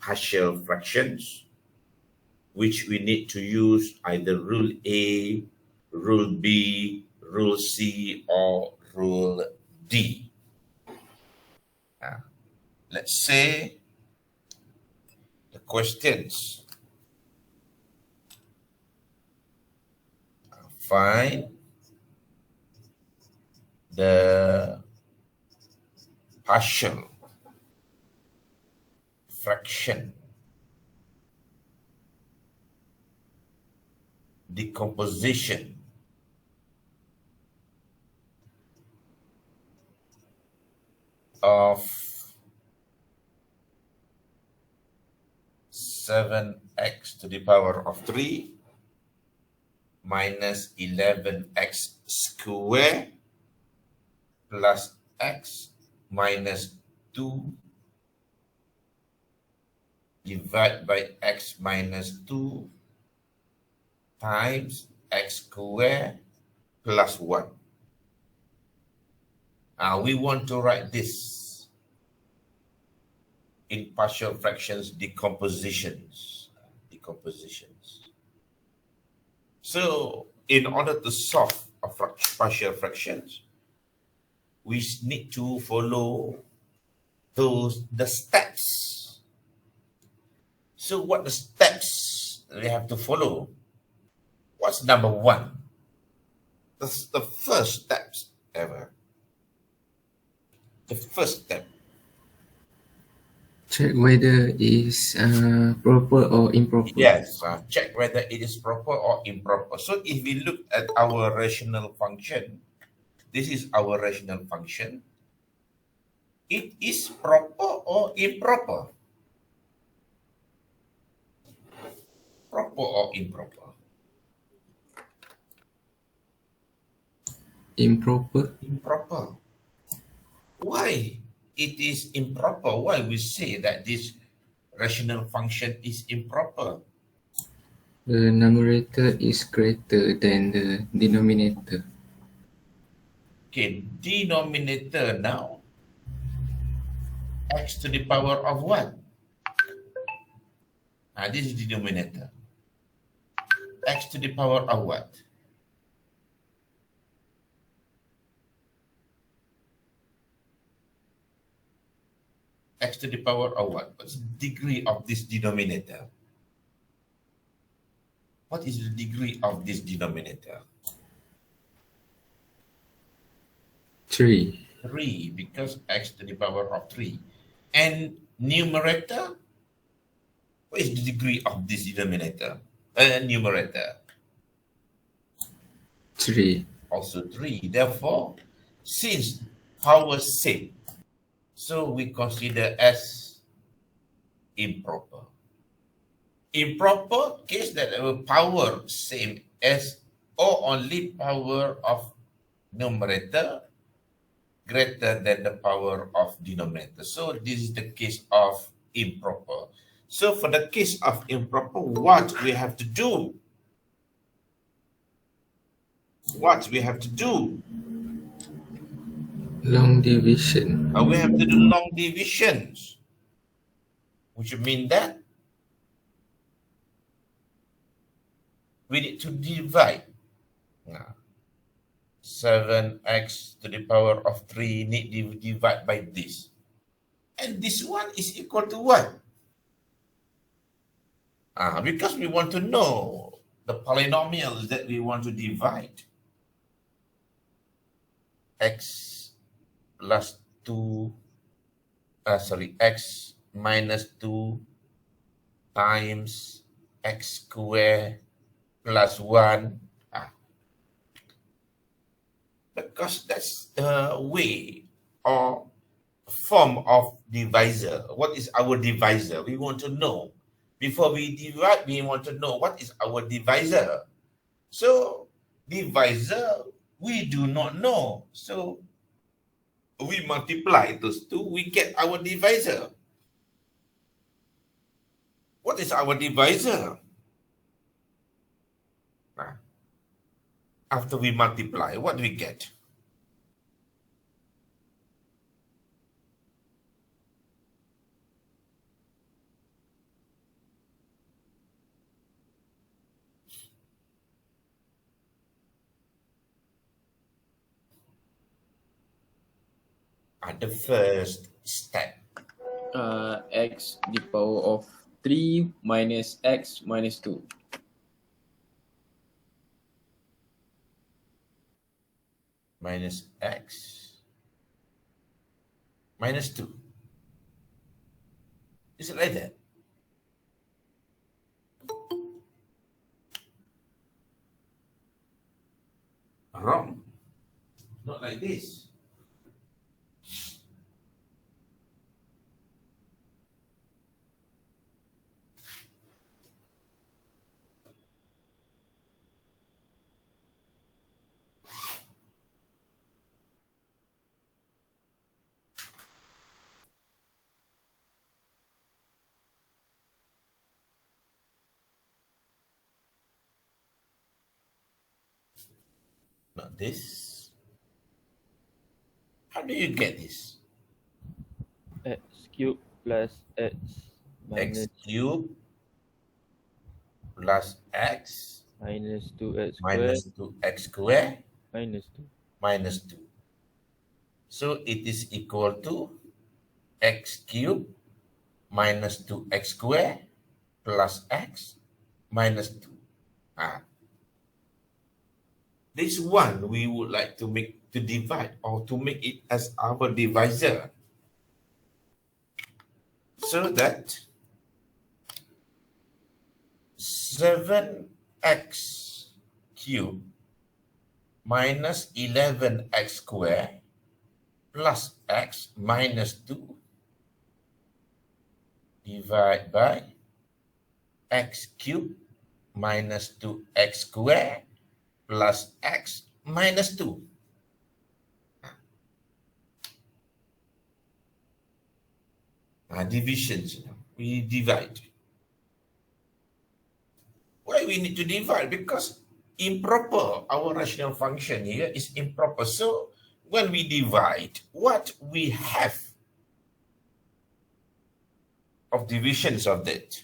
partial fractions, which we need to use either rule A, rule B, rule C, or rule D. Let's say the questions. Find the partial fraction decomposition of 7x to the power of 3 minus 11x squared plus x minus 2 divided by x minus 2 times x squared plus 1. We want to write this in partial fractions decompositions. So in order to solve a partial fractions, we need to follow the steps. So what the steps we have to follow? What's number one? That's the first steps ever. The first step. Check whether it is proper or improper. Yes, check whether it is proper or improper. So if we look at our rational function, this is our rational function. It is proper or improper? Proper or improper? Improper. Improper. Why it is improper? Why we say that this rational function is improper? The numerator is greater than the denominator. Okay, denominator now. X to the power of what? This is denominator. X to the power of what? X to the power of what? What's the degree of this denominator? What is the degree of this denominator? 3. 3, because x to the power of 3. And numerator? What is the degree of this denominator? Numerator? 3. Also 3. Therefore, since power same, so we consider as improper. Improper case that our power same as or only power of numerator greater than the power of denominator. So this is the case of improper. So for the case of improper, what we have to do? What we have to do? Long division. We have to do long divisions, which mean that we need to divide. 7x to the power of 3 need to divide by this. And this one is equal to what? Because we want to know the polynomials that we want to divide. X plus 2, x minus 2 times x squared plus 1. Because that's the way or form of divisor. What is our divisor? We want to know. Before we divide, we want to know what is our divisor. So, divisor, we do not know. So, we multiply those two, we get our divisor. What is our divisor? After we multiply, what do we get? The first step. X the power of 3 minus x minus 2. Minus x minus 2. Is it like that? Wrong. Not like this. Not this. How do you get this? X cube plus x X minus cube plus x minus 2x squared minus 2x square minus 2. minus 2. So it is equal to x cube minus 2x square plus x minus 2. This one we would like to divide or to make it as our divisor. So that 7x cubed minus 11x squared plus x minus 2 divided by x cubed minus 2x squared plus x minus 2. Divisions, we divide. Why we need to divide? Because improper, our rational function here is improper. So when we divide, what we have of divisions of that?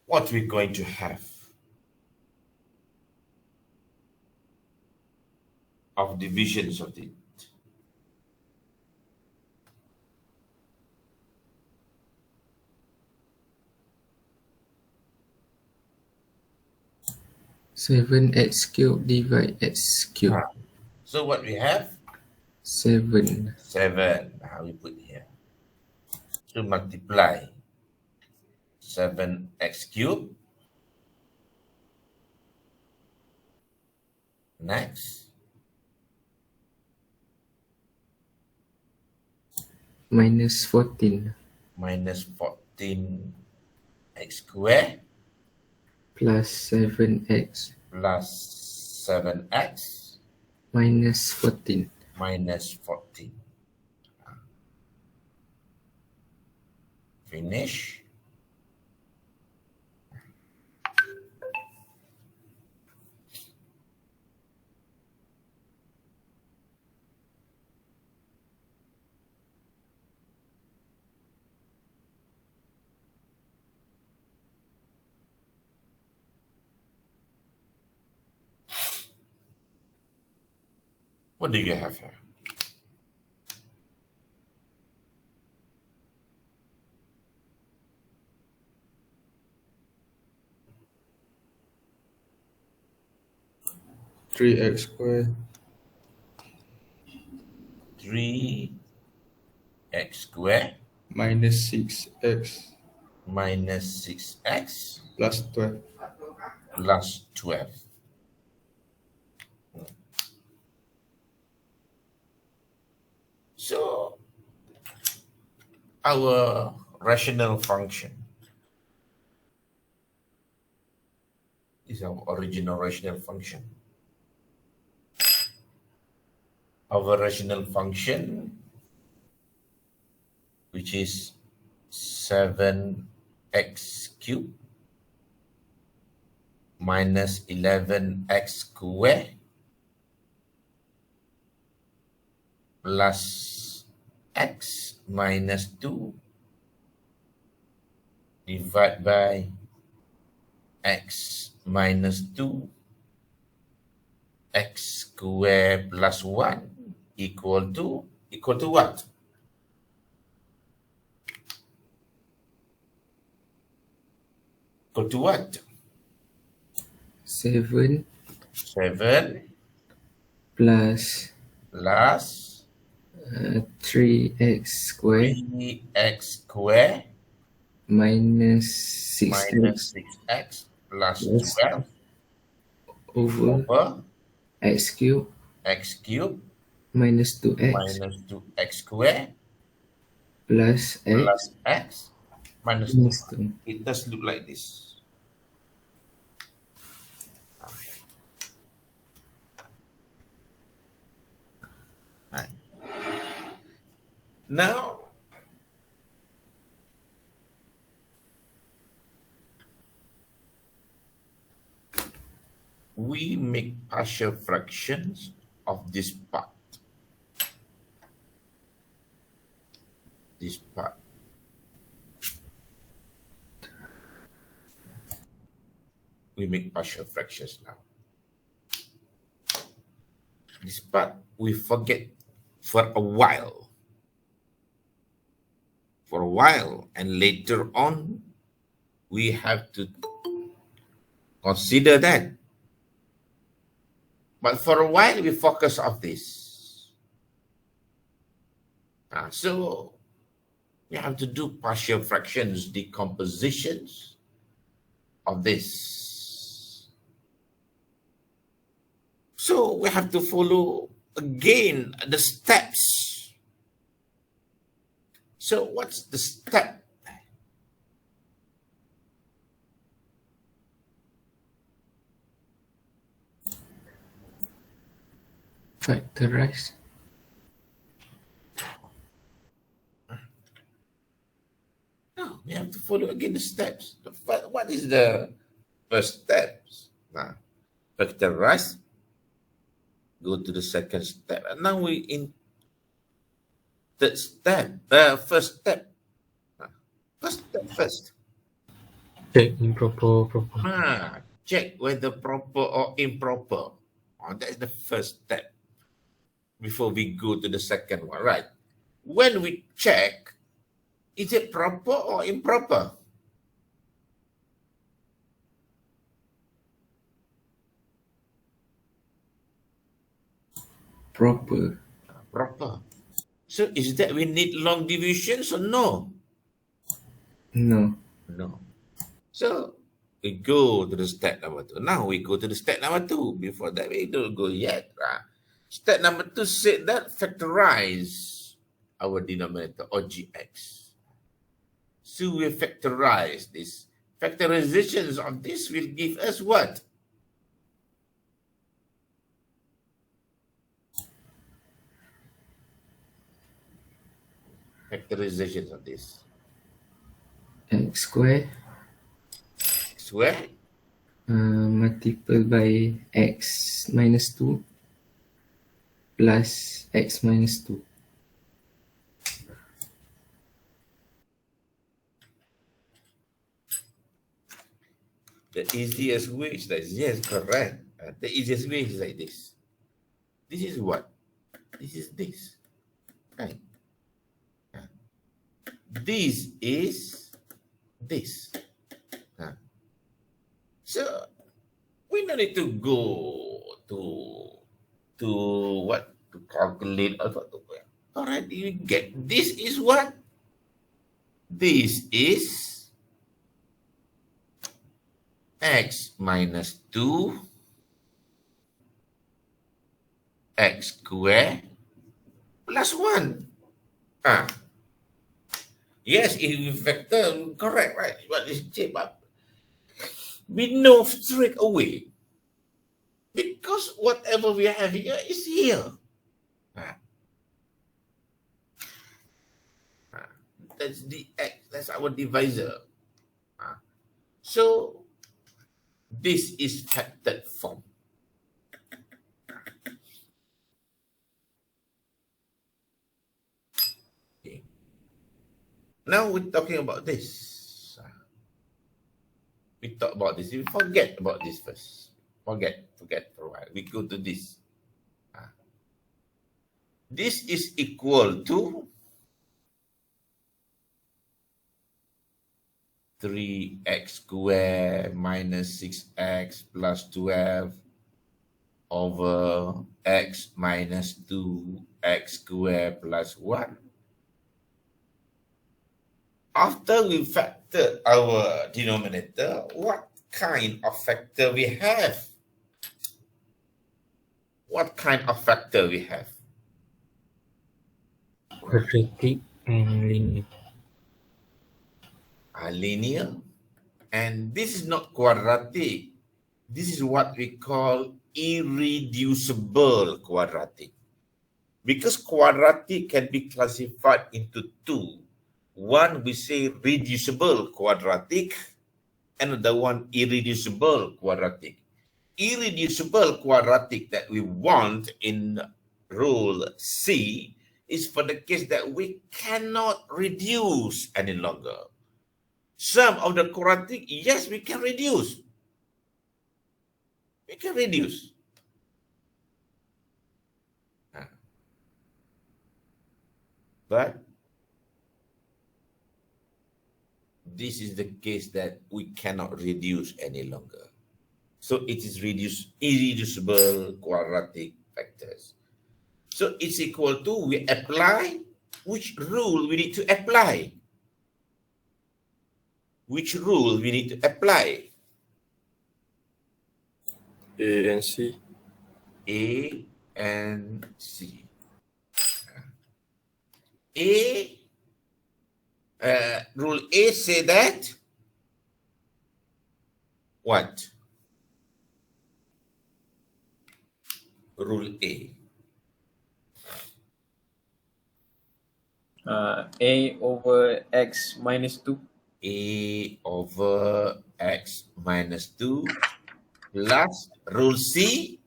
What we're going to have of divisions of it. Seven x cube divide x cube. So what we have? 7. 7. We put here. So multiply 7x cubed. Next. Minus 14. Minus 14x squared. Plus 7x. Plus 7x. Minus 14. Minus 14. Finish. What do you have here? Three x squared 3x squared minus 6x minus 6x plus 12. plus 12. So our rational function is our original rational function. Our rational function, which is 7x cubed minus 11x square plus x minus 2 divided by x minus 2 x square plus 1 equal to what? Equal to what? 7 7 plus plus 3x square 3x square minus minus 6x 6x plus plus 12 over over x cube x cubed minus 2x minus 2x square plus plus x x minus 2. minus 2. It does look like this. Right. Now, we make partial fractions of this part. This part. We make partial fractions now. This part we forget for a while. For a while, and later on, we have to consider that. But for a while, we focus on this. So we have to do partial fractions, decompositions of this. So we have to follow again the steps. So what's the step? Factorize. No, we have to follow again the steps. What is the first steps? Now, factorize. Go to the second step. And now we in third step. First step. First step first. Check improper proper. Check whether proper or improper. That's the first step before we go to the second one, right? When we check, is it proper or improper? Proper. Proper. So is that we need long divisions or no? No. No. So we go to the step number 2. Now we go to the step number 2. Before that, we don't go yet. Step number 2 said that factorize our denominator or gx. So we factorize this. Factorizations of this will give us what? Factorizations of this. X square Square multiple by x minus 2 plus x minus 2. The easiest way is like, yes, correct. The easiest way is like this. This is what? This is this. Right. This is this. So we don't need to go to what to calculate or what to already you get this is what? This is x minus 2 x square plus 1. Yes, if you factor, correct, right? What is cheap up? We know straight away because whatever we have here is here. That's the x, that's our divisor. So This is factored form. Okay. Now we're talking about this. We talk about this. We forget about this first. Forget for a while. We go to this. This is equal to 3x squared minus 6x plus 12 over x minus 2x squared plus 1. After we factor our denominator, what kind of factor we have? What kind of factor we have? Quadratic and linear. Linear. And this is not quadratic. This is what we call irreducible quadratic. Because quadratic can be classified into two. One we say reducible quadratic, another one irreducible quadratic. Irreducible quadratic that we want in rule C is for the case that we cannot reduce any longer. Some of the quadratic, yes, we can reduce. We can reduce. But this is the case that we cannot reduce any longer. So it is irreducible quadratic factors. So it's equal to, we apply, which rule we need to apply? Which rule we need to apply? A and C. A and C. Rule A say that what? Rule A. A over x minus 2. A over x minus 2 plus rule C.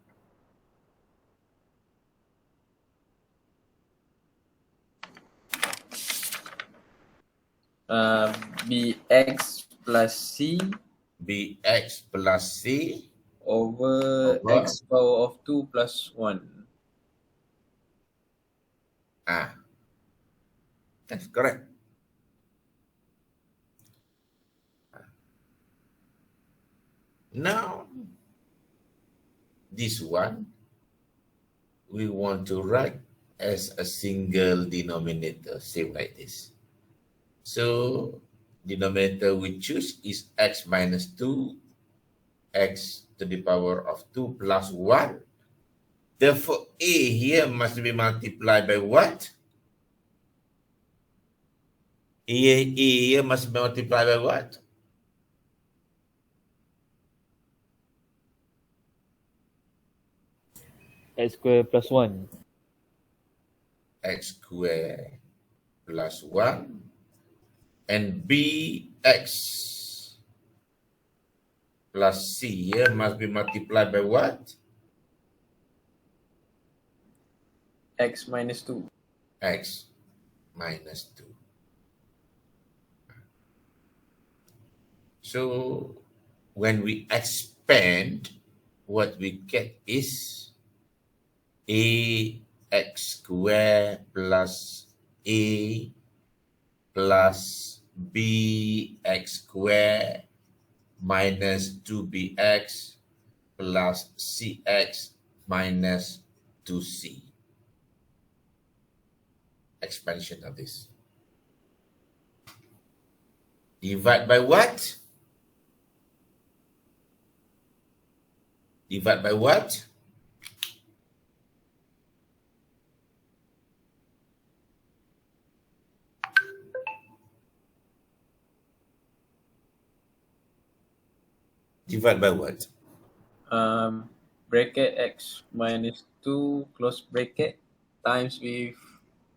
Bx plus c Bx plus C over x power of 2 plus 1. That's correct. Now, this one, we want to write as a single denominator, same like this. So, denominator we choose is x minus 2, x to the power of 2 plus 1. Therefore, A here must be multiplied by what? A here must be multiplied by what? X square plus 1. X square plus 1. And Bx plus C here must be multiplied by what? X minus 2. X minus 2. So, when we expand, what we get is Ax square plus A plus Bx square minus 2Bx plus Cx minus 2C. Expansion of this. Divide by what? Divide by what? Divide by what? Bracket x minus 2 close bracket times with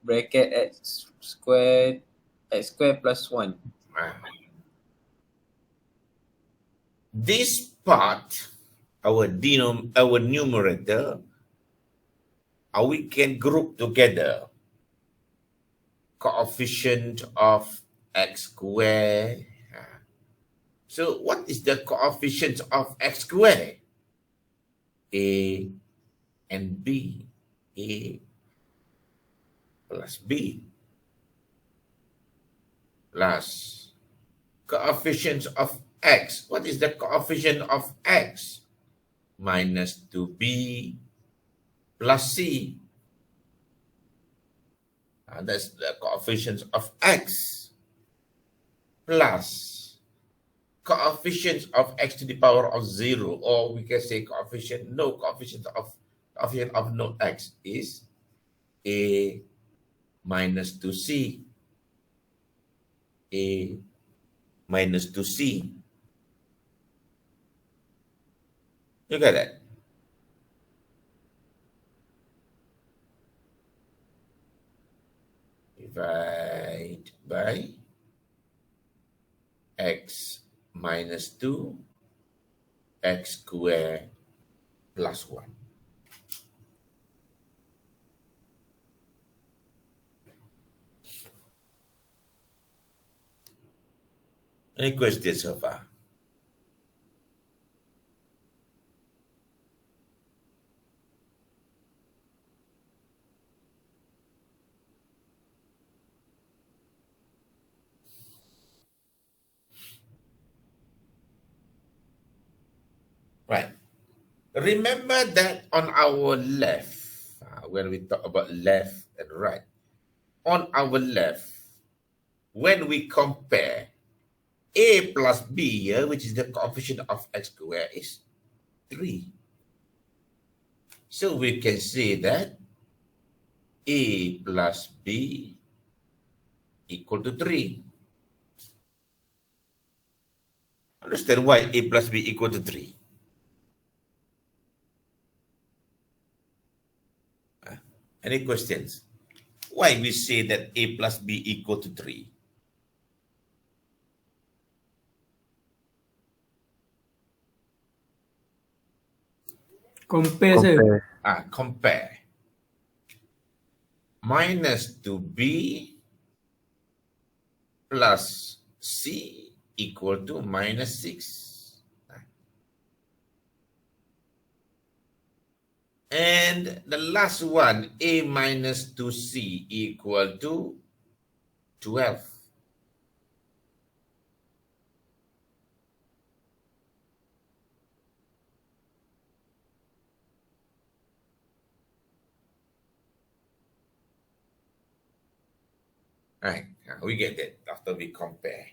bracket x squared plus 1. this part, our numerator, we can group together coefficient of x squared. So what is the coefficient of x squared? A and B. A plus B plus coefficient of x. What is the coefficient of x? Minus 2B plus C. That's the coefficient of x plus coefficient of x to the power of 0, or we can say coefficient of no x is A minus 2C. A minus 2C. Look at that. Divide by x minus 2 x squared plus 1. Any questions so far? Right. Remember that on our left, when we talk about left and right, on our left, when we compare A plus B, which is the coefficient of x squared, is 3. So we can say that A plus B equal to 3. Understand why A plus B equal to 3? Any questions? Why we say that A plus B equal to 3? Compare, sir. Compare. Minus 2B plus C equal to minus 6. And the last one, A minus 2C equal to 12. Right, we get that after we compare.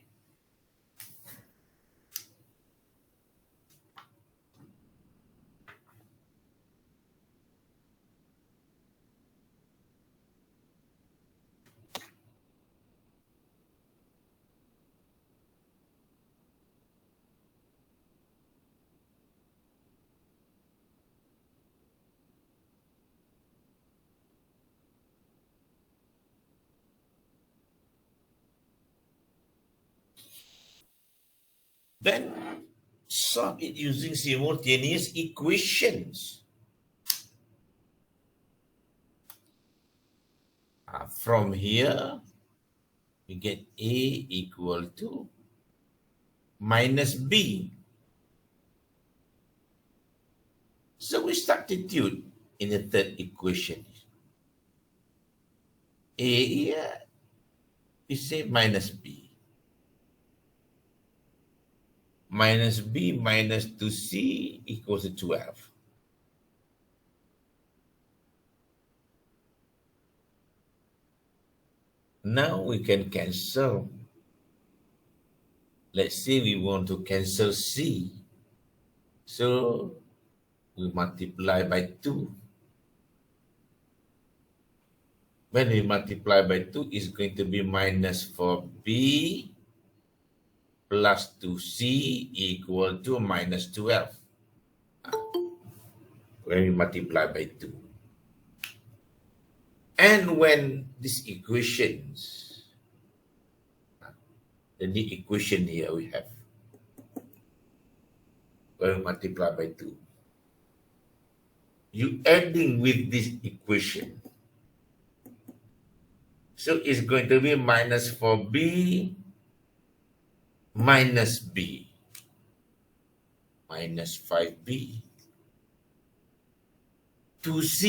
Then solve it using simultaneous equations. From here, we get A equal to minus B. So we substitute in the third equation. A here, we say minus B. Minus B minus 2C equals to 12. Now we can cancel. Let's say we want to cancel C. So we multiply by 2. When we multiply by 2, it's going to be minus 4B plus 2C equal to minus 12. When we multiply by 2. And when these equations, the new equation here we have when we multiply by 2. You adding with this equation. So it's going to be minus 4b minus b minus 5b. 2c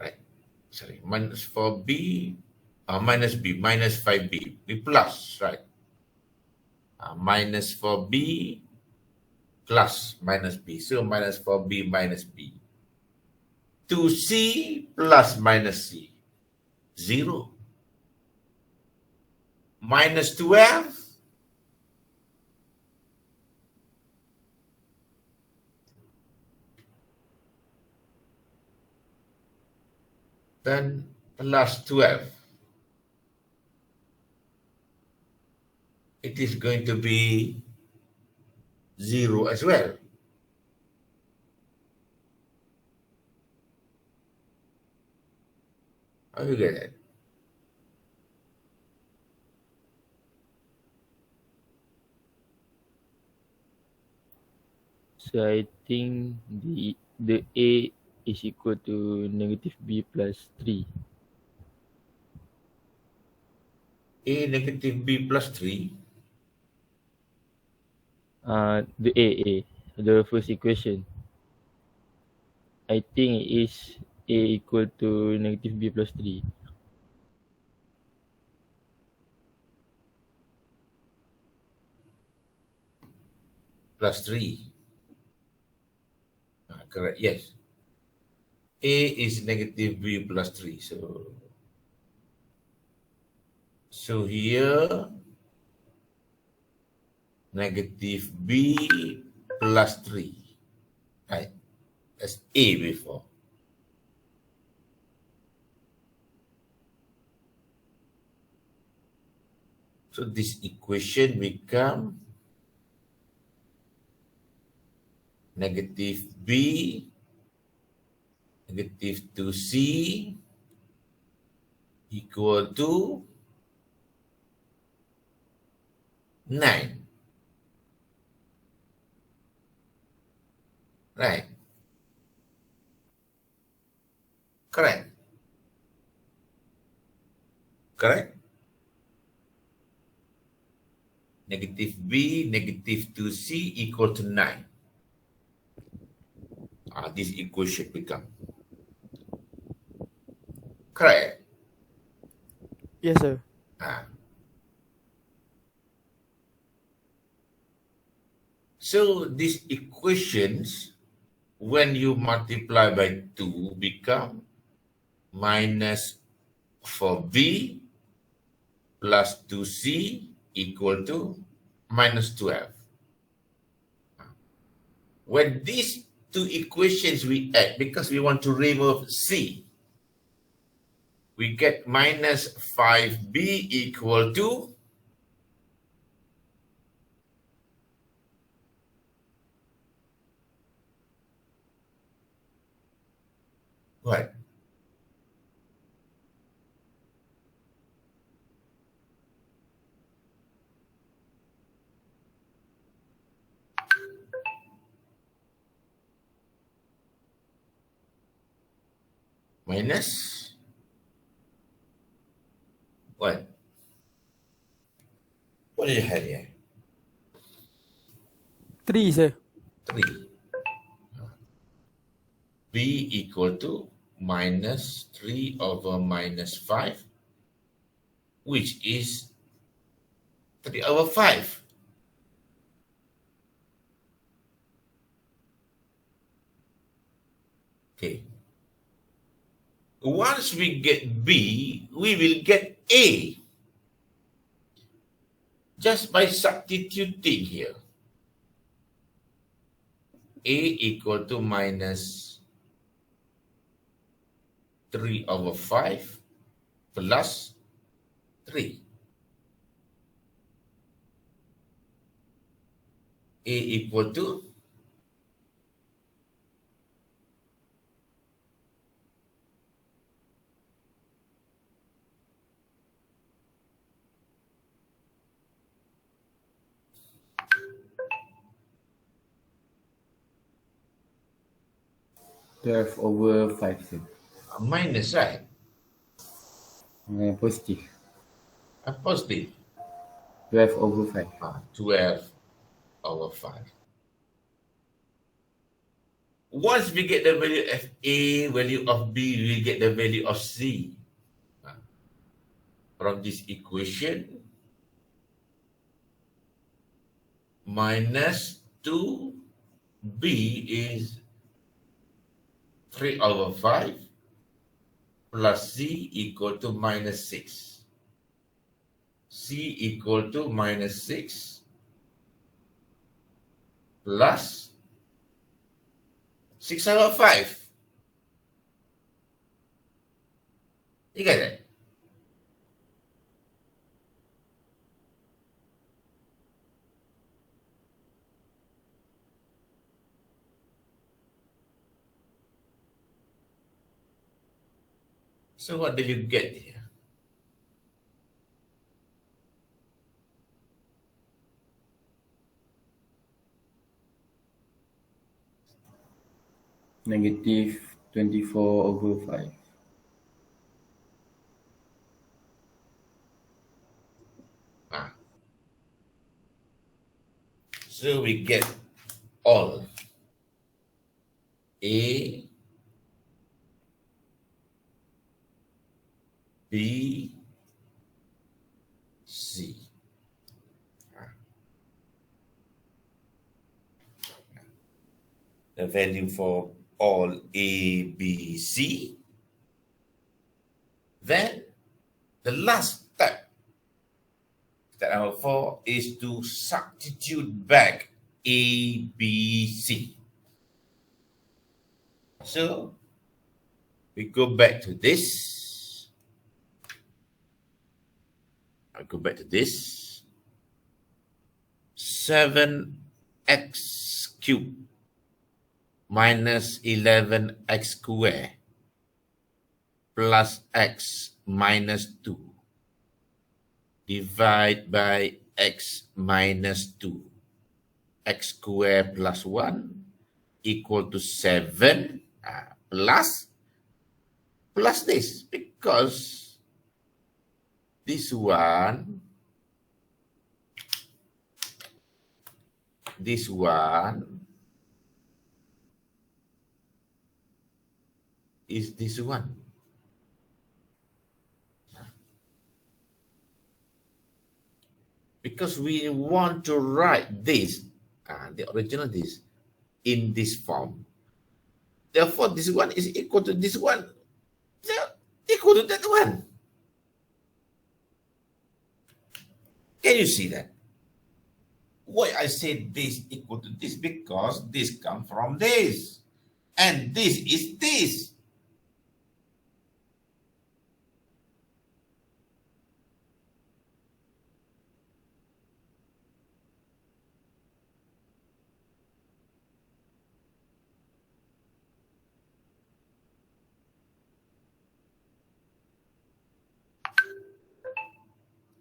right, sorry, minus 4b minus b minus 5b, b plus, right? Minus 4b plus minus b, so minus 4b minus b. 2c plus minus c, 0. Minus 12 then plus 12. It is going to be 0 as well. How do you get it? So I think the A is equal to negative B plus 3. A negative b plus 3. The A, the first equation. I think it is A equal to negative B plus 3. Plus 3. Correct, yes. A is negative b plus 3. So here, negative b plus 3. Right? That's A before. So this equation become negative b, negative 2c equal to 9. Right? Correct. Correct? Negative b, negative 2c equal to 9. This equation become correct. Yes, sir. So these equations, when you multiply by 2, become minus 4b plus 2c equal to minus 12. When these two equations we add, because we want to remove c, we get minus 5b equal to what? Minus what? What do you have here? 3, sir. 3. B equal to minus 3 over minus 5, which is 3 over 5. Okay. Once we get B, we will get A just by substituting here. A equal to minus 3 over 5 plus 3. A equal to 12/5, sir. Minus, right? Positive. Positive. 12/5. 12/5. Once we get the value of A, value of B, we get the value of C. From this equation, minus 2B is 3/5 plus C equal to minus 6. C equal to minus 6 plus 6/5. You get it? So what did you get here? Negative 24/5. So we get all A, B, C. The value for all A, B, C. Then the last step, step number 4, is to substitute back A, B, C. So we go back to this. I go back to this. 7x cubed minus 11x squared plus x minus 2 divide by x minus 2, x squared plus 1 equal to 7 plus this, because this one is this one. Because we want to write this, the original this, in this form. Therefore, this one is equal to this one. Equal to that one. Can you see that? Why I say this equal to this? Because this comes from this. And this is this.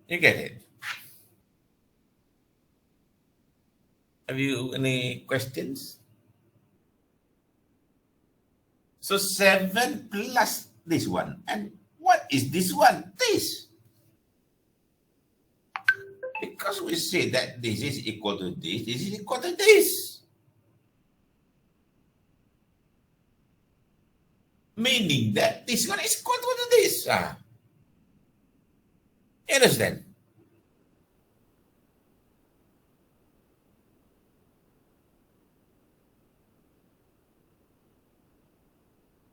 You get it? Have you any questions? So 7 plus this one. And what is this one? This. Because we say that this is equal to this is equal to this. Meaning that this one is equal to this. You understand?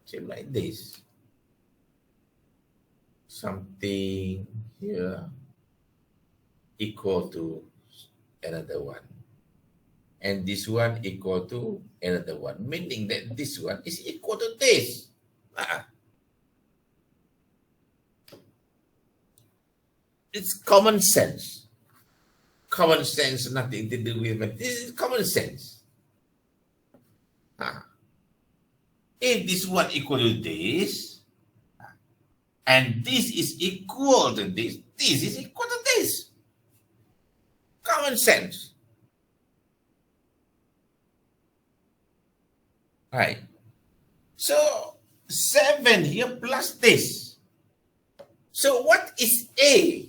Same like this. Something here equal to another one. And this one equal to another one. Meaning that this one is equal to this. It's common sense. Common sense, nothing to do with it. This is common sense. If this one equal to this, and this is equal to this is equal to this. Common sense. Right. So 7 here plus this. So what is A?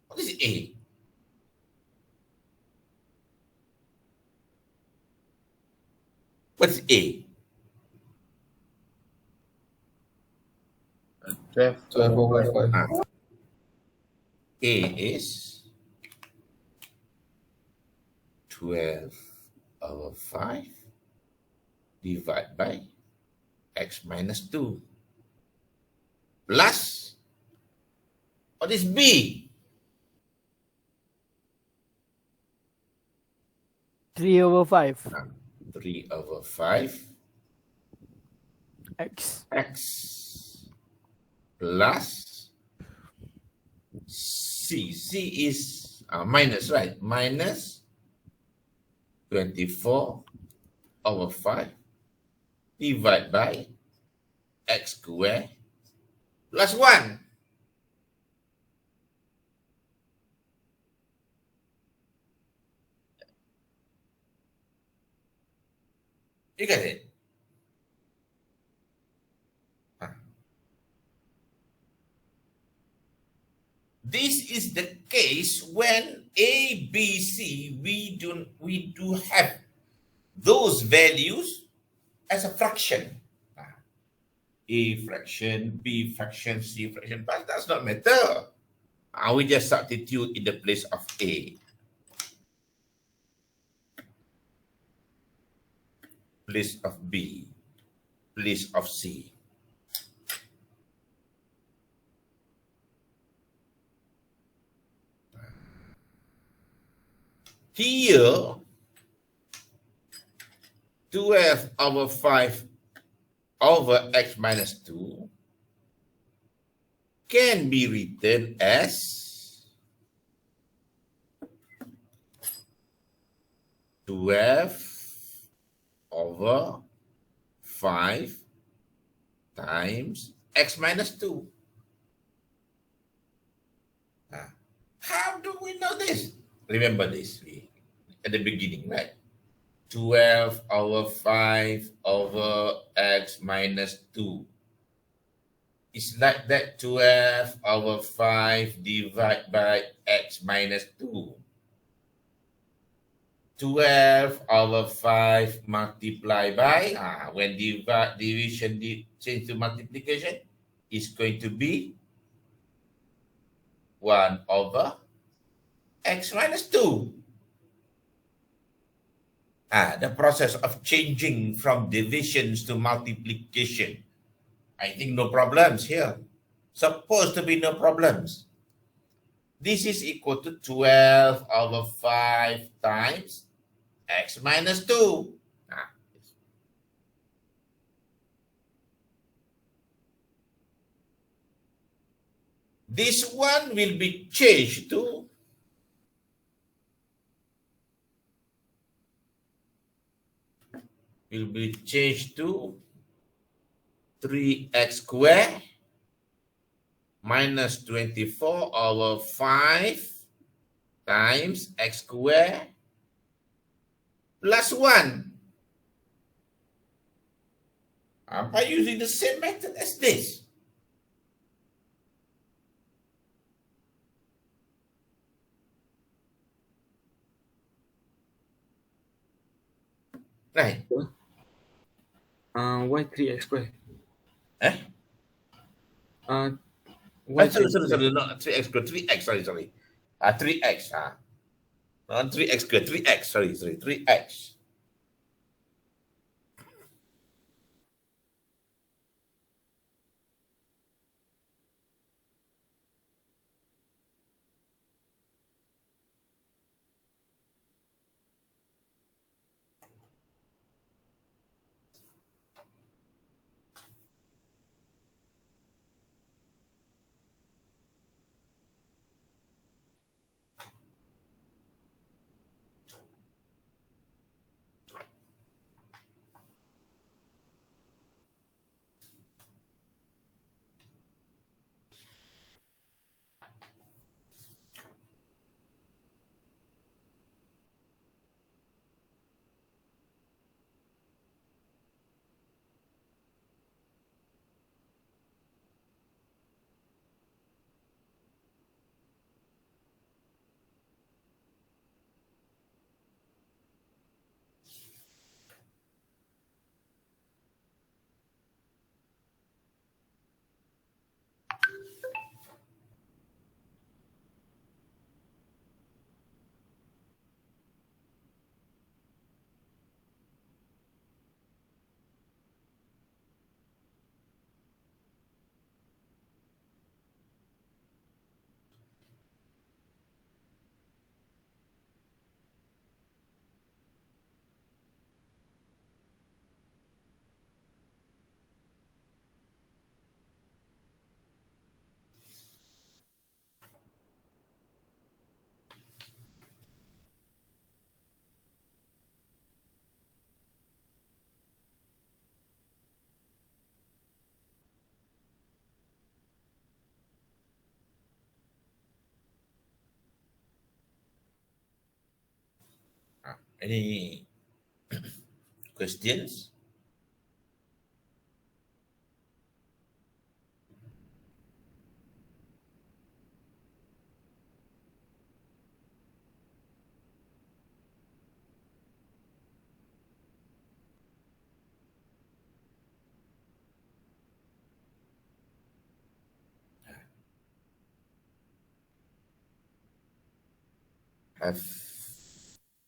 What is A? What's A? 12 12 over 5. A is 12 over 5 divided by x minus 2 plus, what is B? 3 over 5. 3 over 5 X. x plus C. C is minus, right? Minus 24 over 5 divided by x squared plus 1. You get it? This is the case when A, B, C, we do have those values as a fraction. A fraction, B fraction, C fraction, but that's not matter. We just substitute in the place of A, place of B, place of C. Here, 12 over 5 over x minus 2 can be written as 12 over 5 times x minus 2. How do we know this? Remember this at the beginning, right? 12 over 5 over x minus 2. It's like that 12 over 5 divided by x minus 2. 12 over 5 multiplied by, when division change to multiplication, is going to be 1 over x minus 2. The process of changing from divisions to multiplication. I think no problems here. Supposed to be no problems. This is equal to 12 over 5 times x minus 2. This one will be changed to will be changed to 3x squared minus 24 over 5 times x squared plus 1. By using the same method as this. Right. Why 3x squared? Eh? Why Sorry, not 3x squared, 3x, sorry. 3x, not 3x squared, 3x, sorry, 3x. Any questions? Have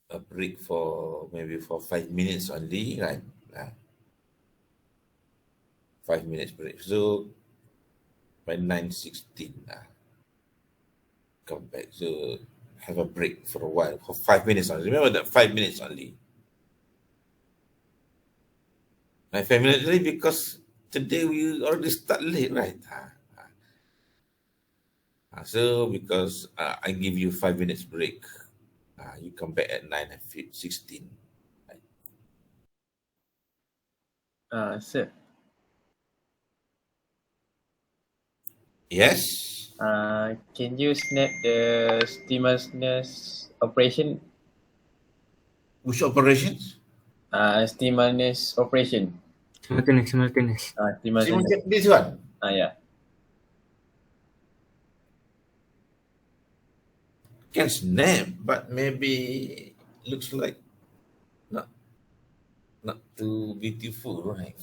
a break for maybe for 5 minutes only, right? 5 minutes break. So by 9:16, come back. So have a break for a while for 5 minutes only. Remember that 5 minutes only. 5 minutes only because today we already start late, right? So because I give you 5 minutes break, you come back at 9:16. Right? Sir, Yes. can you snap the stimulus operation? Which operations? Stimulus operation. Simultaneous. Stimulus. This one. Yeah. Can snap, but maybe looks like not not too beautiful, right?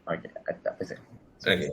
Okay, tak apa sir. Okay.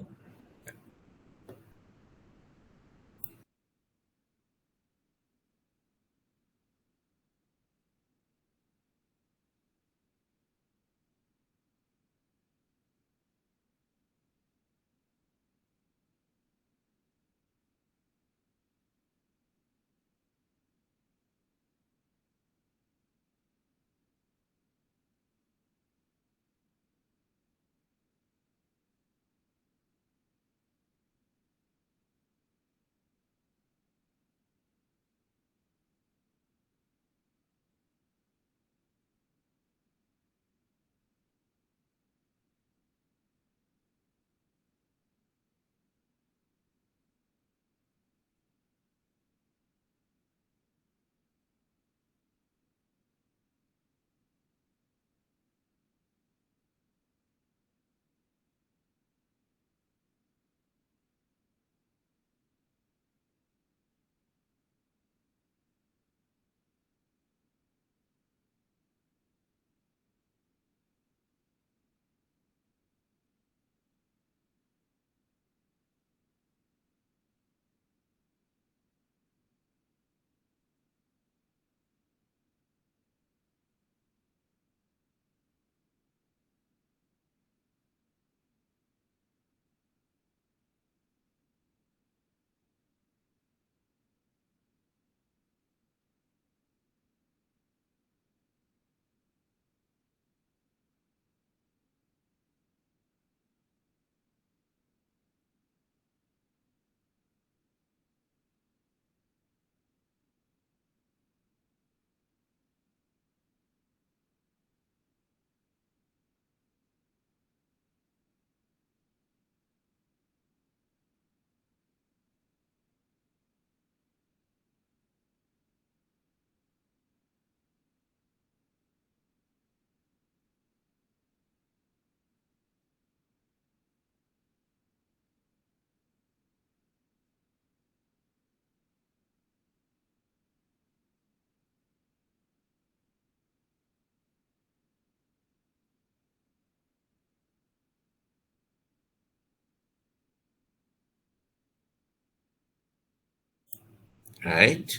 Right.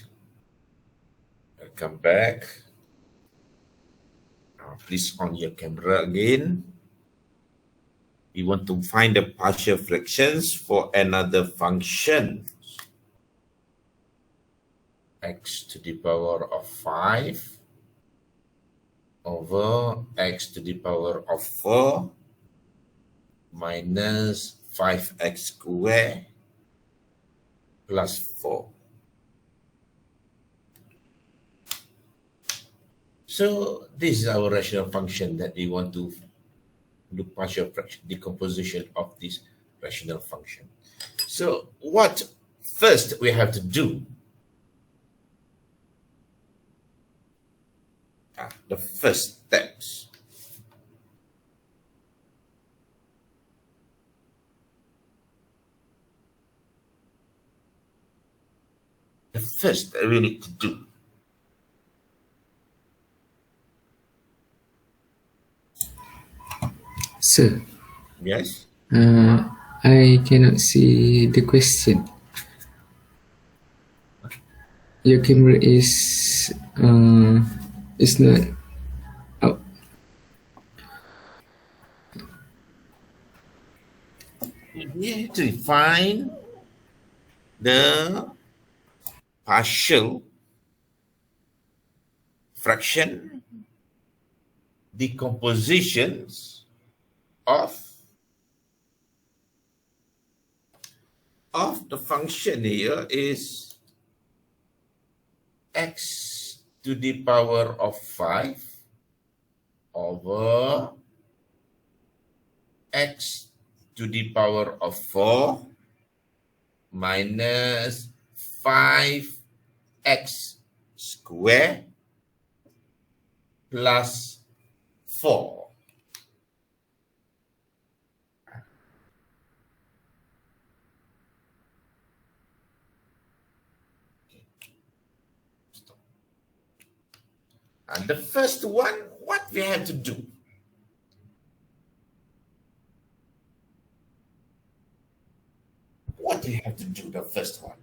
Welcome back. Please on your camera again. We want to find the partial fractions for another function. X to the power of 5 over x to the power of 4 minus 5x squared plus 4. So this is our rational function that we want to do partial fraction decomposition of this rational function. So what first we have to do The first steps. The first that we need to do. Sir, Yes? I cannot see the question. Your camera is not out. You need to find the partial fraction decompositions of the function here is x to the power of 5 over x to the power of 4 minus 5x square plus 4. And the first one, what we have to do? What we have to do, the first one?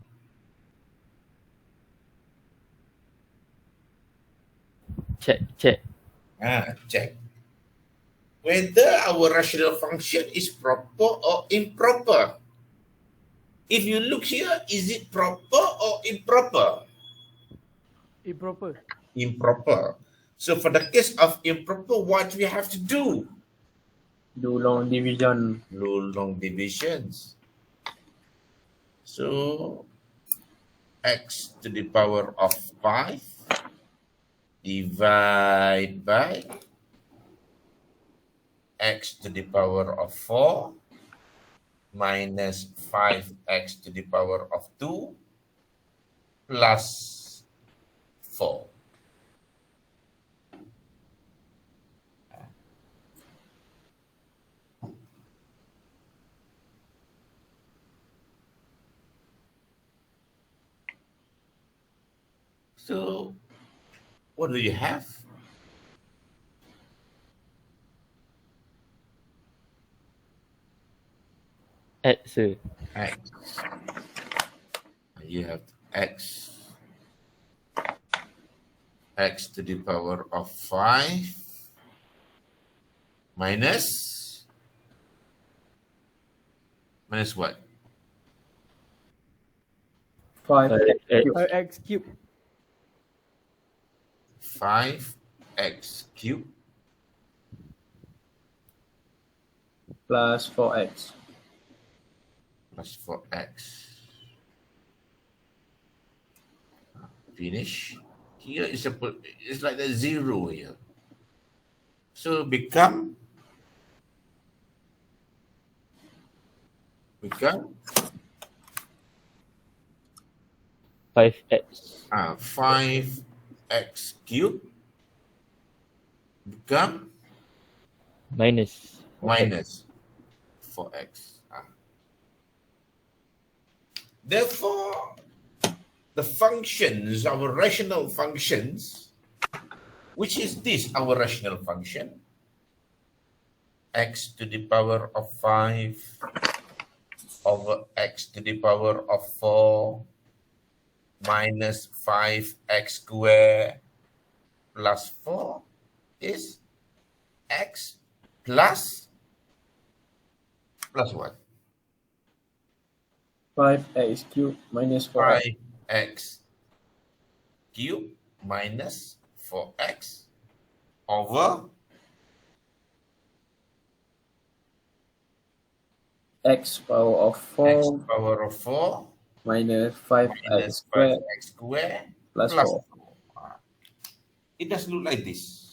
Check. Check whether our rational function is proper or improper. If you look here, is it proper or improper? Improper. Improper. So for the case of improper, what we have to do? Do long division. Do long divisions. So x to the power of 5 divide by x to the power of 4 minus 5x to the power of 2 plus 4. So what do you have? Add, sir. X. You have x to the power of 5 minus what? 5 X. X cube. 5x cubed plus 4x. plus 4x. Finish. Here is it's like the 0 here. So become 5x 5x cubed become minus minus 4x. Therefore, the functions, our rational functions, which is this, our rational function, x to the power of 5 over x to the power of 4 minus 5x squared plus 4 is x plus what? 5x cubed minus 4x. 5x cubed minus 4x over X power of 4 x power of 4 minus 5x minus squared 5x squared plus plus 4. 4. It does look like this.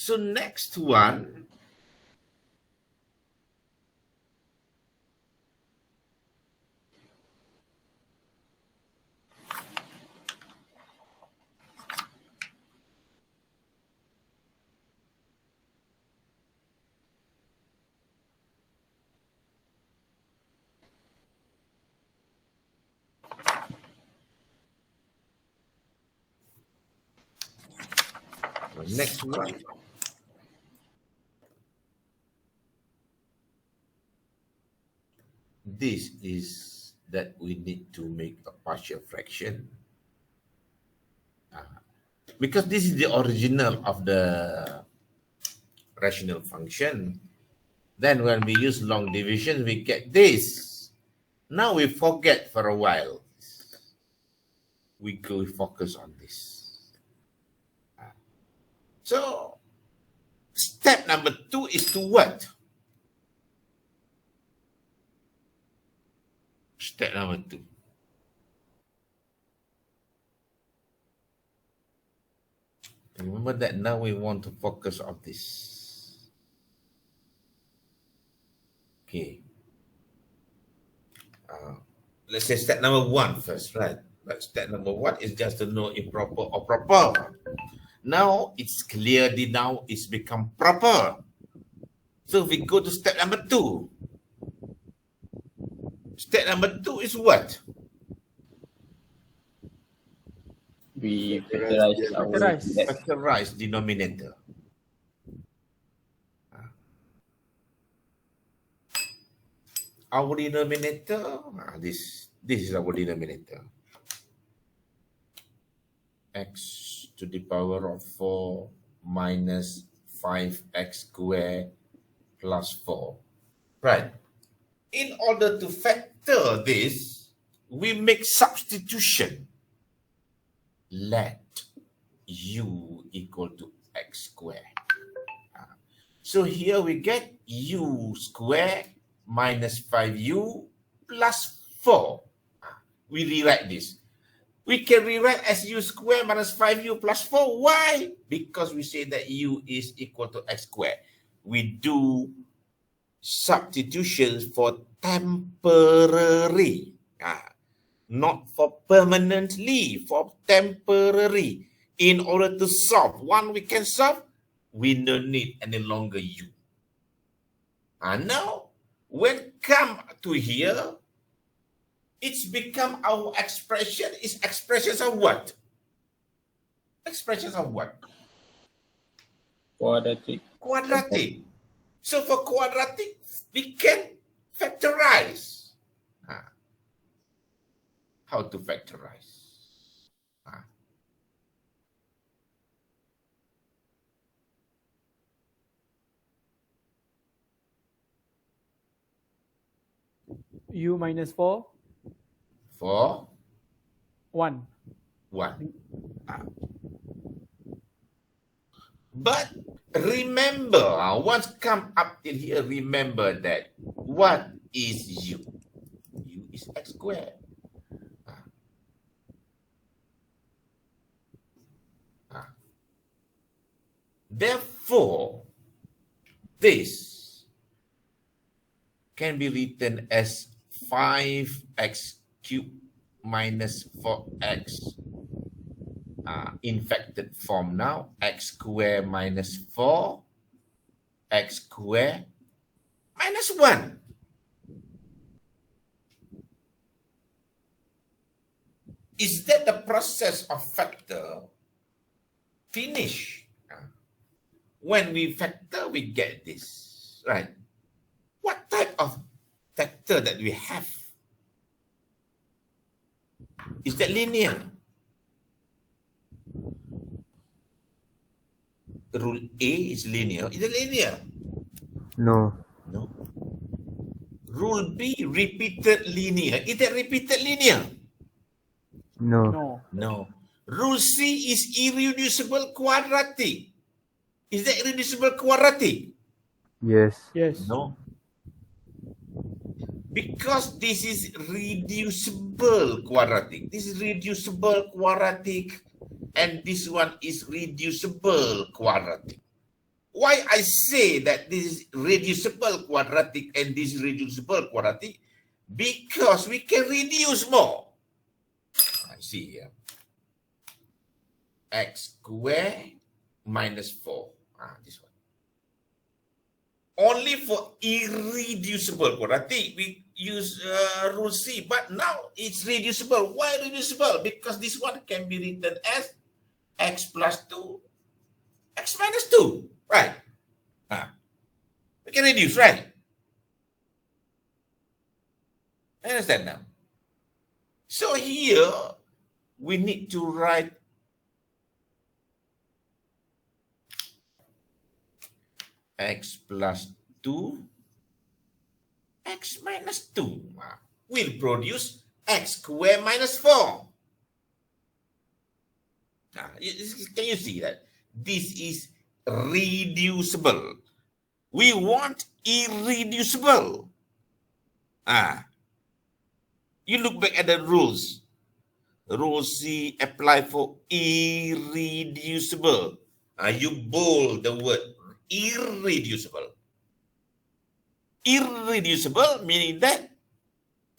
So next one, next one. This is that we need to make a partial fraction. Because this is the original of the rational function. Then when we use long division, we get this. Now we forget for a while. We go focus on this. So step number 2 is to what? Step number 2. Remember that now we want to focus on this. Okay. Let's say step number 1 first, right? But step number 1 is just to know improper or proper. Now it's clearly now it's become proper. So we go to step number 2. Step number 2 is what? We factorize our Factorize. Factorize denominator. Our denominator, this is our denominator. X to the power of 4 minus 5x squared plus 4. Right. In order to factor this, we make substitution. Let u equal to x squared. So here we get u squared minus 5u plus 4. We rewrite this. We can rewrite as u squared minus 5u plus 4. Why? Because we say that u is equal to x squared. We do substitutions for temporary. Not for permanently, for temporary. In order to solve, one we can solve, we don't need any longer u. And now, when come to here, it's become our expression is expressions of what? Expressions of what? quadratic. Quadratic. So for quadratic, we can factorize. How to factorize? U minus 4, 4, 1. 1. But remember, once come up till here, remember that what is u? U is x squared. Therefore, this can be written as 5x cubed minus 4x in factored form now, x squared minus 4, x squared minus 1. Is that the process of factor finish? When we factor, we get this, right? What type of factor that we have? Is that linear? Rule A is linear. Is it linear? No. No. Rule B, repeated linear. Is that repeated linear? No. No. No. Rule C is irreducible quadratic. Is that irreducible quadratic? Yes. Yes. No. Because this is reducible quadratic. This is reducible quadratic. And this one is reducible quadratic. why I say that this is reducible quadratic and this is reducible quadratic? Because we can reduce more. I see here. X squared minus 4. This one. Only for irreducible quadratic, we use rule C. But now it's reducible. Why reducible? Because this one can be written as x plus 2, x minus 2. Right? We can reduce, right? I understand now. So here, we need to write x plus 2, x minus 2 will produce x squared minus 4. Can you see that? This is reducible. We want irreducible. You look back at the rules. Rule C apply for irreducible. You bold the word irreducible. Irreducible meaning that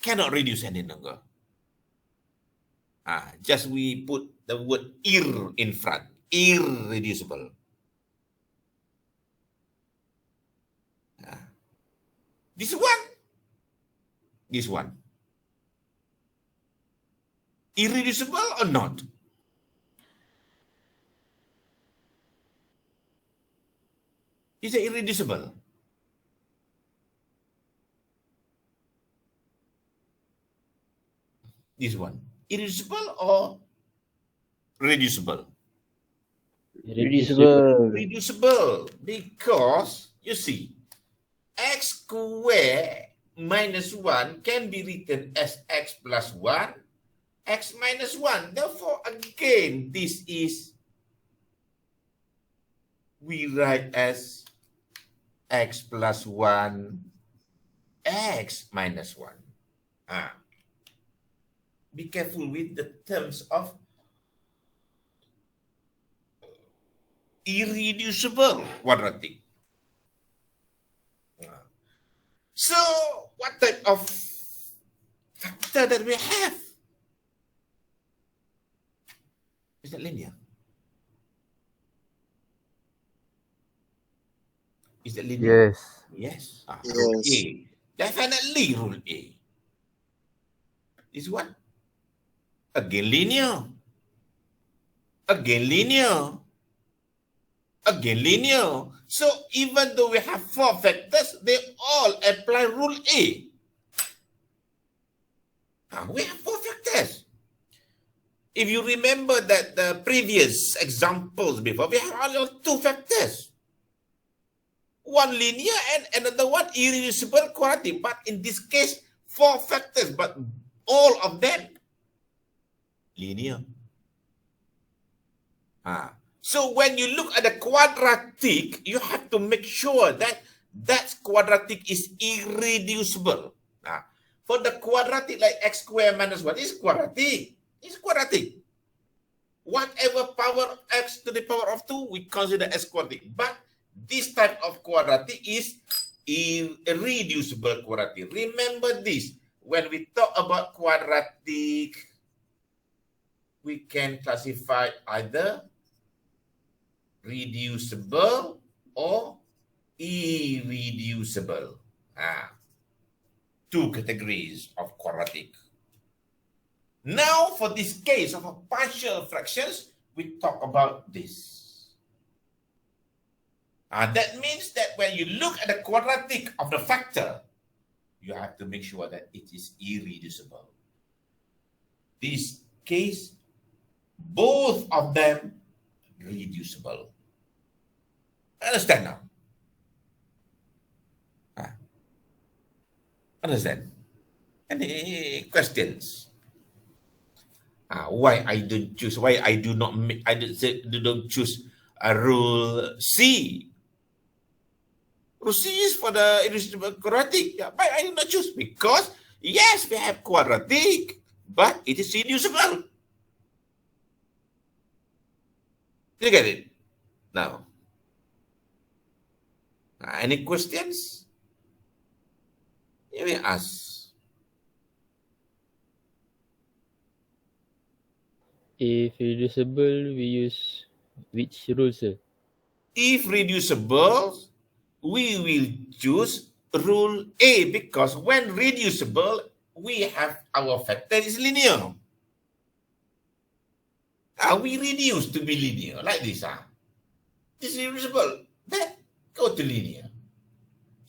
cannot reduce any longer. Just we put the word ir in front. Irreducible. This one. This one. Irreducible or not? Is it irreducible? This one. Irreducible or reducible? Reducible. Reducible because you see x squared minus 1 can be written as x plus 1, x minus 1. Therefore, again, this is we write as x plus 1, x minus 1. Be careful with the terms of irreducible quadratic. So, what type of factor that we have? Is that linear? Is that linear? Yes. Yes. Rule Yes. A. Definitely rule A. This one. Again linear. Again linear. Again linear. So even though we have 4 factors, they all apply rule A. We have 4 factors. If you remember that the previous examples before, we have only 2 factors. One linear and another one irreducible quadratic. But in this case, 4 factors, but all of them linear. So when you look at the quadratic, you have to make sure that that quadratic is irreducible. For the quadratic like x squared minus 1 is quadratic. It's quadratic. Whatever power x to the power of 2, we consider as quadratic. But this type of quadratic is irreducible quadratic. Remember this. When we talk about quadratic, we can classify either reducible or irreducible. 2 categories of quadratic. Now, for this case of a partial fractions, we talk about this. That means that when you look at the quadratic of the factor, you have to make sure that it is irreducible. This case, both of them reducible. Understand now? Understand? Any questions? Why I don't choose? Why I do not? I don't choose a rule C. Rule C is for the irreducible quadratic. But I do not choose because yes, we have quadratic, but it is reducible. You get it now? Any questions? You may ask. If reducible, we use which rule, sir? If reducible, we will choose rule A because when reducible, we have our factor is linear. We reduce to be linear like this. This is reducible. Then go to linear.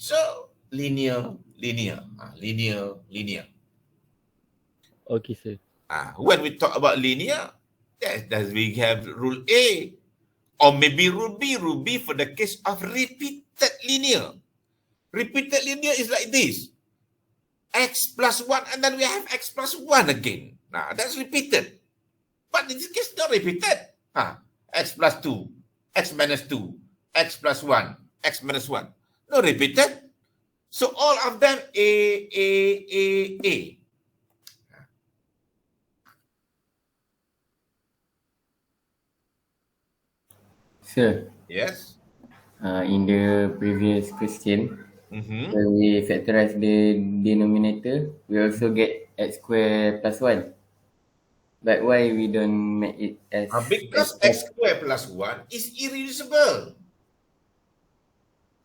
So linear, linear, linear, linear. Okay, sir. When we talk about linear, that we have rule A, or maybe rule B. Rule B for the case of repeated linear. Repeated linear is like this. X plus 1, and then we have x plus 1 again. Now, that's repeated. But in this case, not repeated. X plus 2, x minus 2, x plus 1, x minus 1. No repeated. So all of them A. Sir, Yes. in the previous question, Mm-hmm. when we factorize the denominator, we also get x squared plus 1. But why we don't make it as Because x squared plus 1 is irreducible.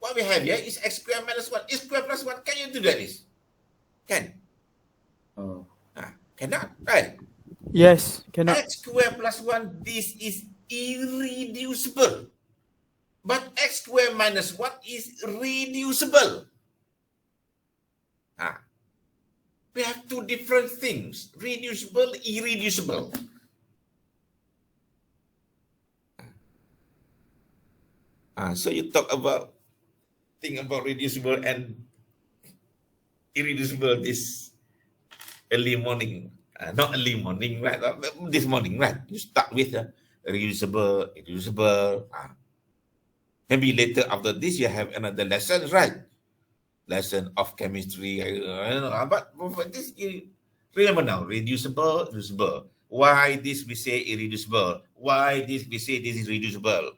What we have here is x squared minus 1. X squared plus 1. Can you do that? Can? Oh. Cannot, right? Yes, cannot. X squared plus 1, this is irreducible. But x squared minus 1 is reducible. We have two different things, reducible, irreducible. So you think about reducible and irreducible this early morning. Not early morning, right? This morning, right? You start with reducible, irreducible. Maybe later after this, you have another lesson, right? Lesson of chemistry. But for this, you remember now, reducible, reducible. Why this we say irreducible? Why this we say this is reducible?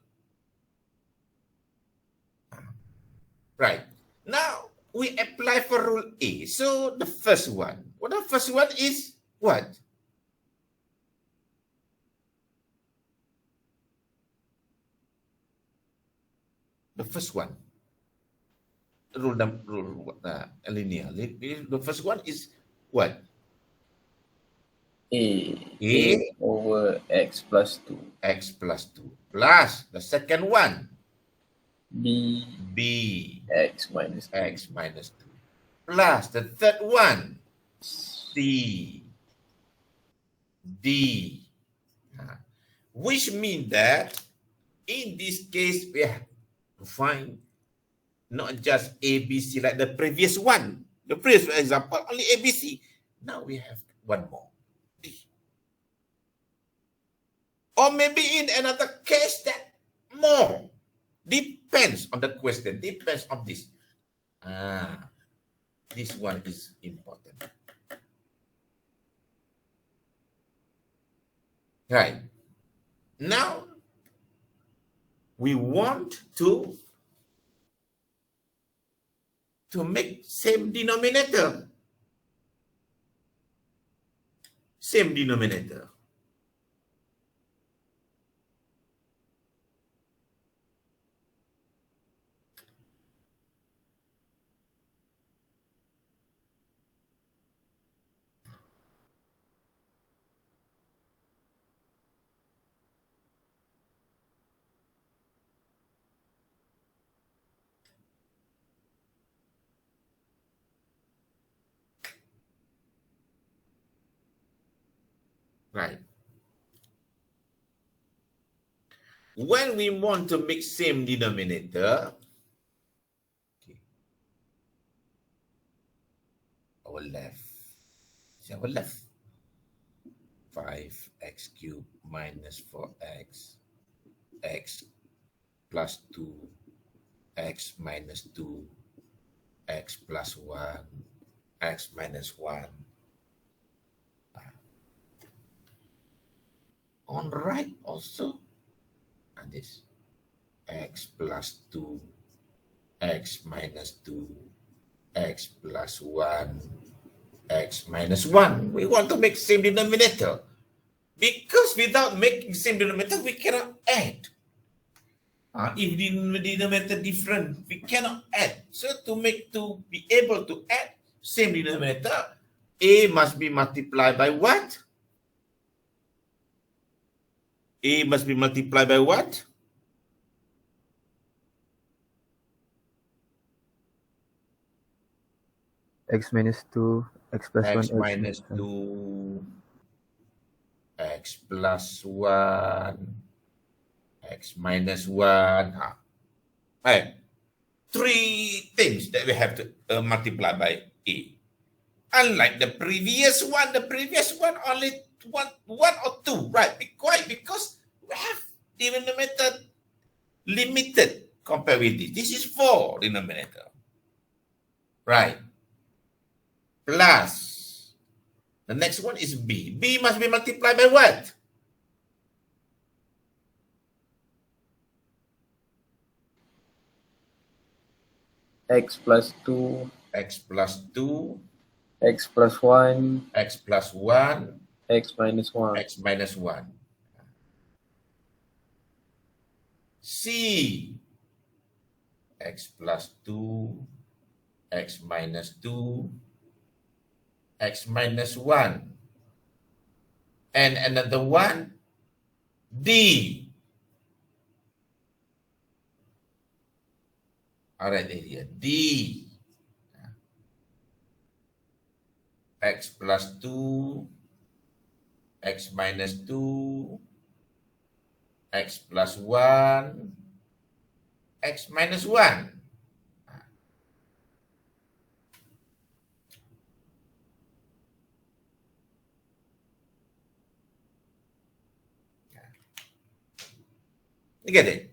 Right. Now, we apply for rule A. So, the first one. Well, the first one is what? The first one. Linear. The first one is what? A over x plus 2. X plus 2. Plus the second one. B x minus 2. X minus 2. Plus the third one. C. D. Which means that in this case, we have to find not just A, B, C like the previous one. The previous example, only A, B, C. Now we have one more. D. Or maybe in another case that more. Depends on the question. Depends on this. This one is important. Right. Now, we want to make same denominator. Same denominator. Right. When we want to make same denominator, our left. It's our left. 5x cubed minus 4x, x plus 2, x minus 2, x plus 1, x minus 1. On right also, and this x plus 2, x minus 2, x plus 1, x minus 1. We want to make same denominator. Because without making same denominator, we cannot add. If the denominator different, we cannot add. So to be able to add same denominator, a must be multiplied by what? A must be multiplied by what? X minus 2, X plus 1, X minus 2, x plus 1, x minus 1. Right. Three things that we have to multipy by a. Unlike the previous one only one or two, right? Why? Because we have denominator limited compared with this. This is 4 denominator, right? Plus, the next one is b. B must be multiplied by what? X plus 2, X plus 2, X plus 1, x plus 1, X minus 1. x minus 1. C, x plus 2, x minus 2, x minus 1. And another one, D. All right, here, D. X plus 2, x minus 2, x plus 1, x minus 1. You get it?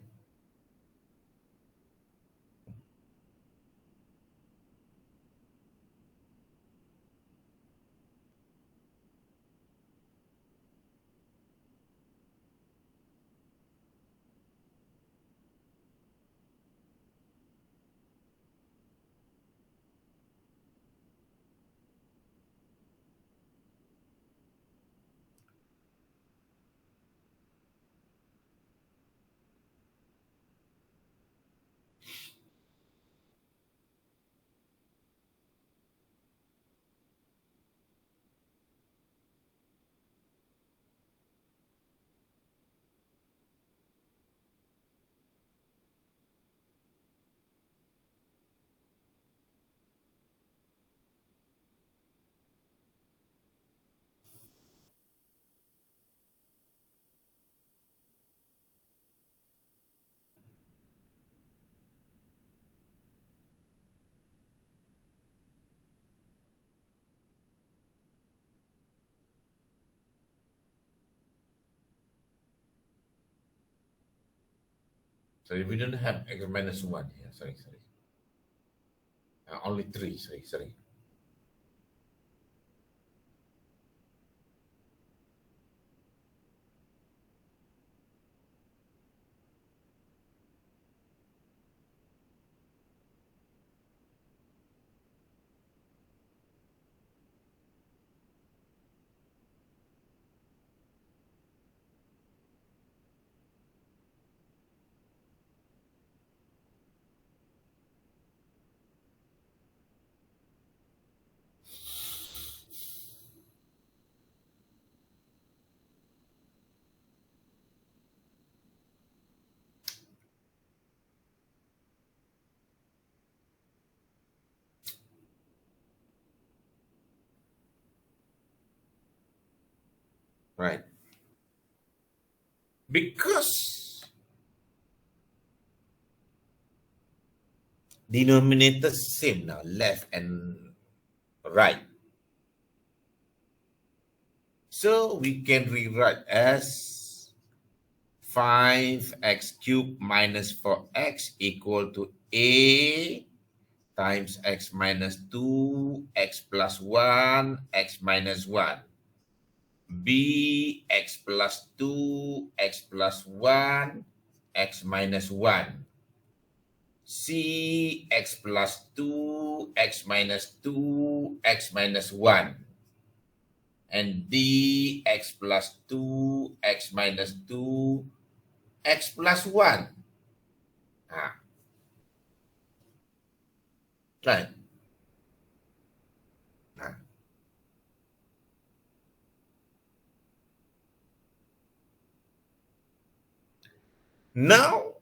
So if we don't have x minus 1 here, sorry. Only 3, sorry. Right. Because denominator same now, left and right. So we can rewrite as 5x cubed minus 4x equal to a times x minus 2, x plus 1, x minus 1. B, x plus 2, x plus 1, x minus 1. C x plus 2, x minus 2, x minus 1. And D x plus 2, x minus 2, x plus 1. Right. Now,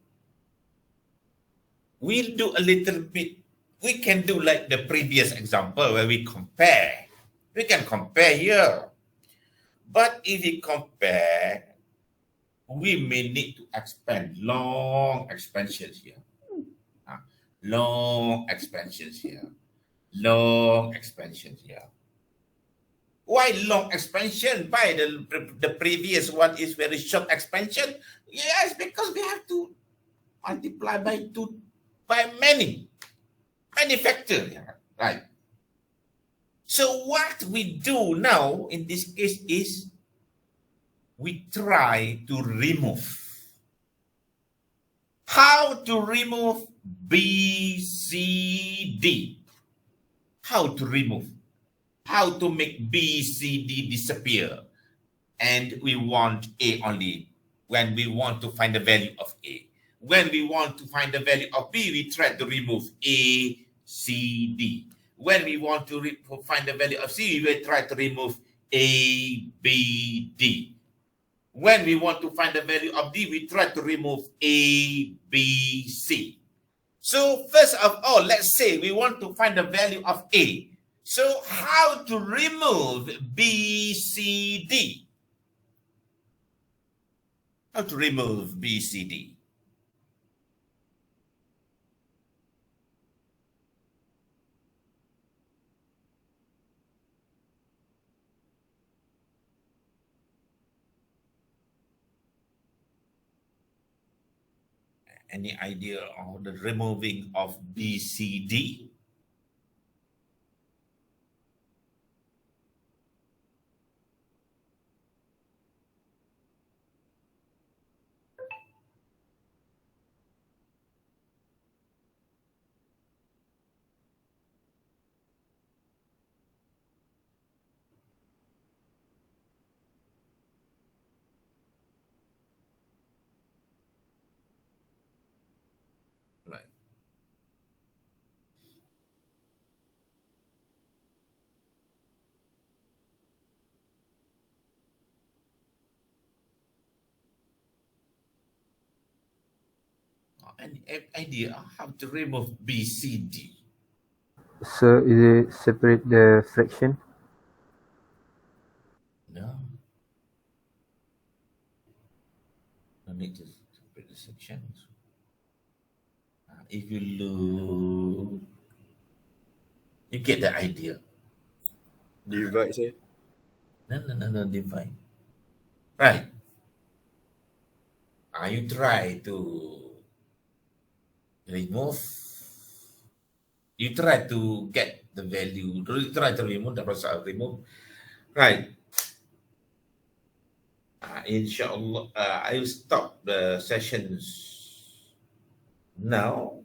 we'll do a little bit. We can do like the previous example where we compare. We can compare here. But if we compare, we may need to expand long expansions here. Long expansions here. Long expansions here. Why long expansion? Why the previous one is very short expansion? Yes, because we have to multiply by 2 by many factors, right? So what we do now in this case is we try to remove. How to remove B, C, D? How to remove? How to make B, C, D disappear? And we want A only when we want to find the value of A. When we want to find the value of B, we try to remove A, C, D. When we want to find the value of C, we try to remove A, B, D. When we want to find the value of D, we try to remove A, B, C. So first of all, let's say we want to find the value of A. So how to remove B, C, D? How to remove B, C, D? Any idea of the removing of B, C, D? Right. Any idea how to remove B, C, D? So is it separate the fraction? No. No need to separate the sections. If you look, you get the idea. Divide saya. No, divide. Right. You try to remove. You try to get the value. You try to remove the process of remove. Right. Inshallah, I will stop the sessions now.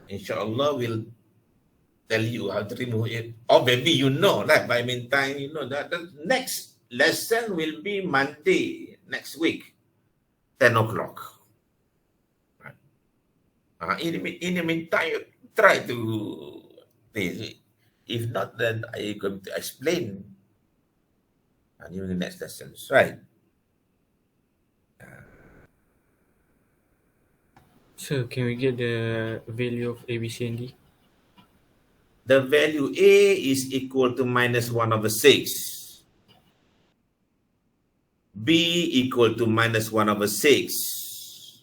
Inshallah, we'll tell you how to remove it. Or maybe you know, right? By meantime, you know that the next lesson will be Monday next week, 10 o'clock. In the meantime, you try to, if not, then I'm going to explain during the next lessons, right? So can we get the value of A, B, C, and D? The value A is equal to minus 1 over 6. B equal to minus 1 over 6.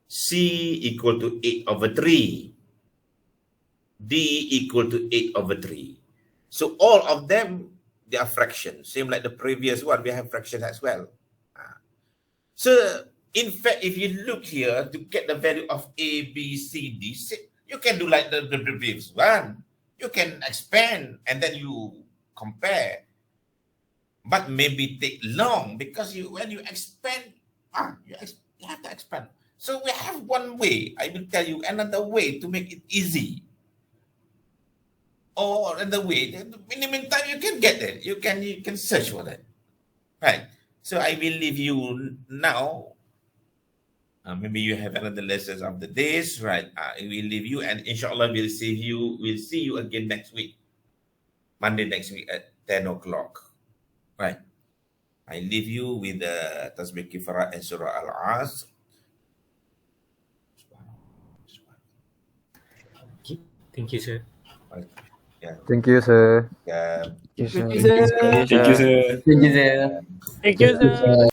C equal to 8 over 3. D equal to 8 over 3. So all of them, they are fractions. Same like the previous one, we have fractions as well. So in fact, if you look here to get the value of A, B, C, D, you can do like the previous one. You can expand and then you compare. But maybe take long because when you expand, you have to expand. So we have one way. I will tell you another way to make it easy. Or another way. In the meantime, you can get it. You can search for that. Right. So I will leave you now. Maybe you have another lessons after this, right? I will leave you, and inshallah we'll see you. We'll see you again next week, Monday next week at 10 o'clock, right? I leave you with the Tasbih Kifara and Surah Al-As. Thank you, sir. Yeah. Thank you, sir. Yeah. Yes, sir. Thank you, sir. Thank you, sir. Thank you, sir. Thank you, sir.